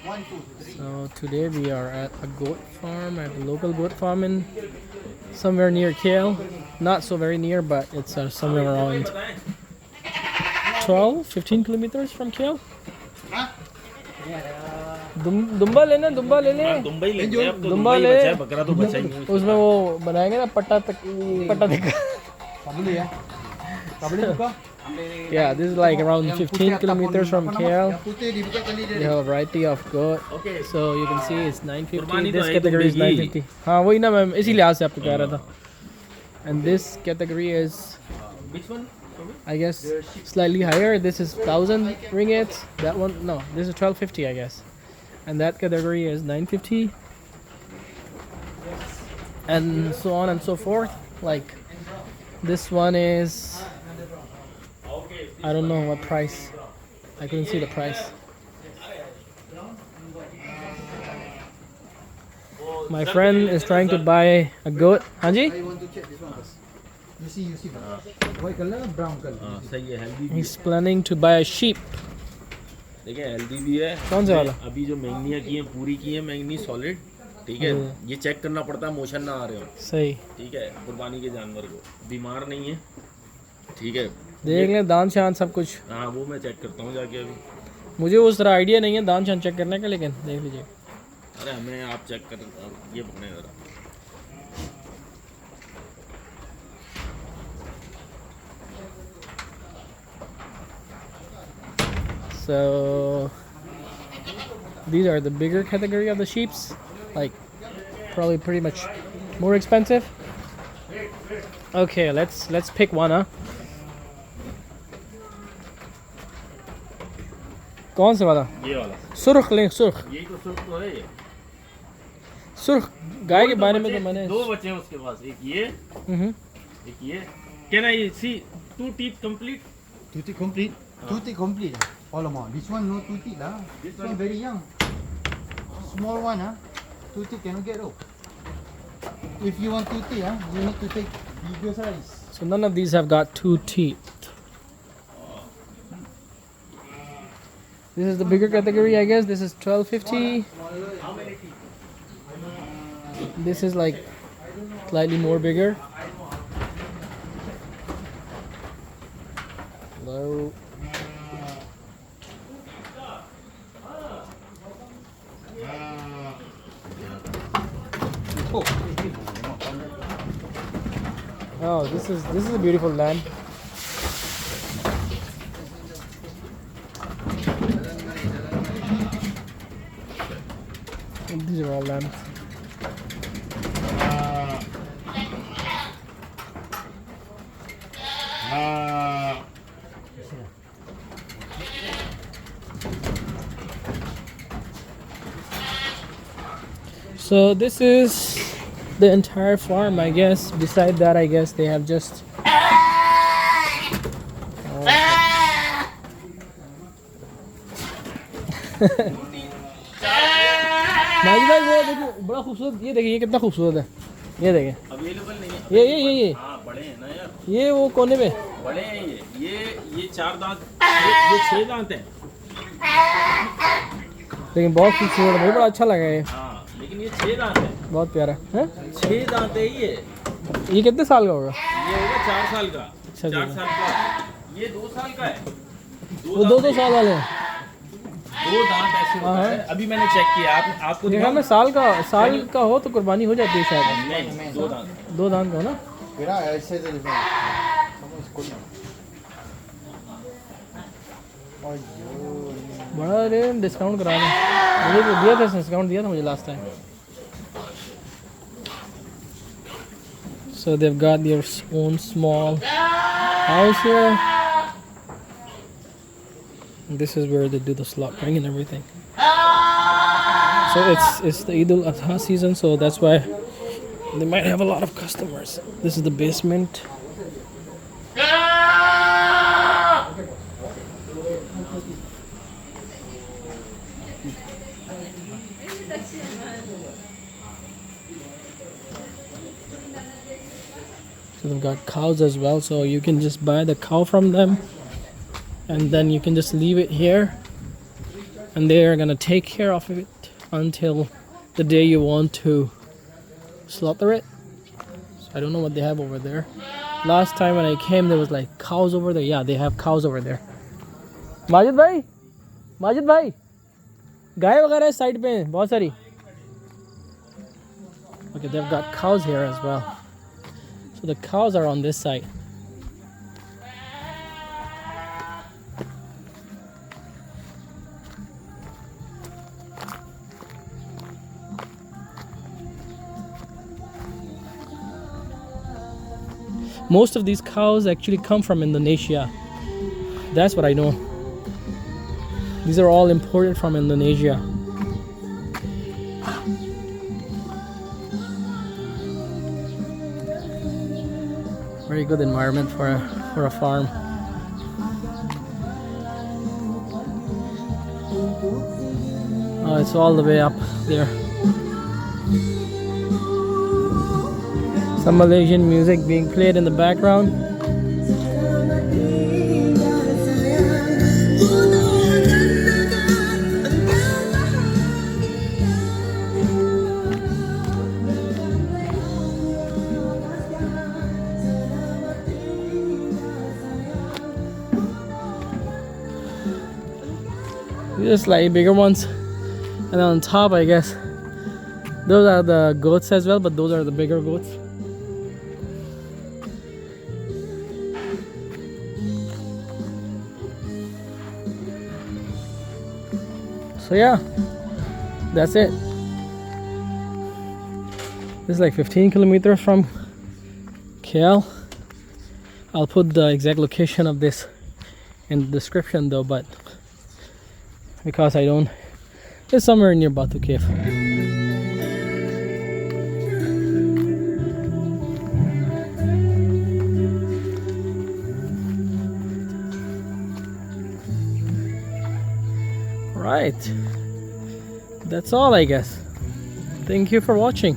So today we are at a goat farm, at a local goat farm in somewhere near KL. Not so very near, but it's somewhere around 12-15 kilometers from KL. दुम्बा लेना, दुम्बा ले ले, दुम्बा ही लेंगे अब तो, दुम्बा दुम्बा ही ले, बचा है, बकरा तो बचा ही नहीं। उसमें वो बनाएंगे ना पट्टा तक, पट्टा तक। Yeah, this is like around 15 kilometers from KL. We have a variety of goat. So you can see it's 950. This category is 950. हाँ वही ना मैं इसी लिहाज से आपको कह रहा था. And this category is, Which one? I guess, slightly higher. This is 1,000 ringgit. That one, no, this is 1,250, I guess. And that category is 950. And so on and so forth. Like this one is, I don't know what price. I couldn't see the price. My friend is trying to buy a goat. Hanji? I want to check this one first. You see, white color, brown color. हाँ सही है, healthy भी He's planning to buy a sheep. देखिए, healthy भी है। कौन सा वाला? अभी जो मैंगनियाँ की हैं, पूरी की हैं मैंगनी सॉलिड, ठीक है। ये चेक करना पड़ता है मोशन ना आ रहे हो, सही। ठीक है। कुर्बानी के जानवर को बीमार नहीं है, ठीक है। देख लें दान शान सब कुछ। हाँ वो मैं चेक करता हूँ जाके अभी। मुझे उस तरह आइडिया नहीं है दान शान चेक करने का, लेकिन देख लीजिए। अरे हमें आप चेक कर, ये पकड़े जरा। So these are the bigger category of the sheeps, like probably pretty much more expensive. Okay, let's pick one, huh? कौन सा वाला? ये वाला। सुर्ख लें, सुर्ख। यही तो सुर्ख तो है ये। सुर्ख गाय के बारे में तो मैंने दो बच्चे हैं उसके पास, एक ये, एक ये। Can I see two teeth complete? Tutti complete. Tutti complete. All amount. This one no tutti lah. This one very young. Small one Tutti cannot get off. If you want tutti you need to take bigger size. So none of these have got two teeth. This is the bigger category, I guess. This is 1,250. This is like slightly more bigger. Low. Oh, this is a beautiful lamb. These are all lambs. So this is the entire farm, I guess. Beside that, I guess they have just भाई भाई वो देखिए बड़ा खूबसूरत, ये देखिए ये कितना खूबसूरत है, ये देखिए अवेलेबल नहीं है। ये हाँ बड़े हैं ना यार, ये वो कोने पे बड़े हैं ये 4 दांत, ये 6 दांत हैं। लेकिन बहुत खूबसूरत है, मुझे बड़ा अच्छा लगा ये। हाँ लेकिन ये 6 दांत है, बहुत प्यारा है। 6 दांत है ये। ये कितने साल का होगा? ये होगा 4 साल का। अच्छा 4 साल का। ये 2 साल का है। वो दो साल वाले हैं। 2 दांत ऐसे होता है। अभी मैंने चेक किया, आपको देखा मैं साल का हो तो कुर्बानी हो जाती है शायद। नहीं 2 दांत। 2 दांत का हो ना। Mira, ese es el बड़ा रे डिस्काउंट करा दें, मुझे तो दिया था, डिस्काउंट दिया था मुझे last time. So they've got their own small house here. This is where they do the slaughtering and everything. So it's the Eid al-Adha season, so that's why they might have a lot of customers. This is the basement. So they've got cows as well, so you can just buy the cow from them and then you can just leave it here and they're gonna take care of it until the day you want to slaughter it. So I don't know what they have over there. Last time when I came, there was like cows over there. Yeah, they have cows over there. Majid bhai, गाय वगैरह है side पे बहुत सारी. Okay, they've got cows here as well. So the cows are on this side. Most of these cows actually come from Indonesia. That's what I know. These are all imported from Indonesia. Very good environment for a farm. Oh, it's all the way up there. Some Malaysian music being played in the background. Just like bigger ones, and on top I guess those are the goats as well, but those are the bigger goats. So yeah, that's it. This is like 15 kilometers from KL. I'll put the exact location of this in the description though, but because I don't, it's somewhere near Batu Cave. Right, that's all I guess. Thank you for watching.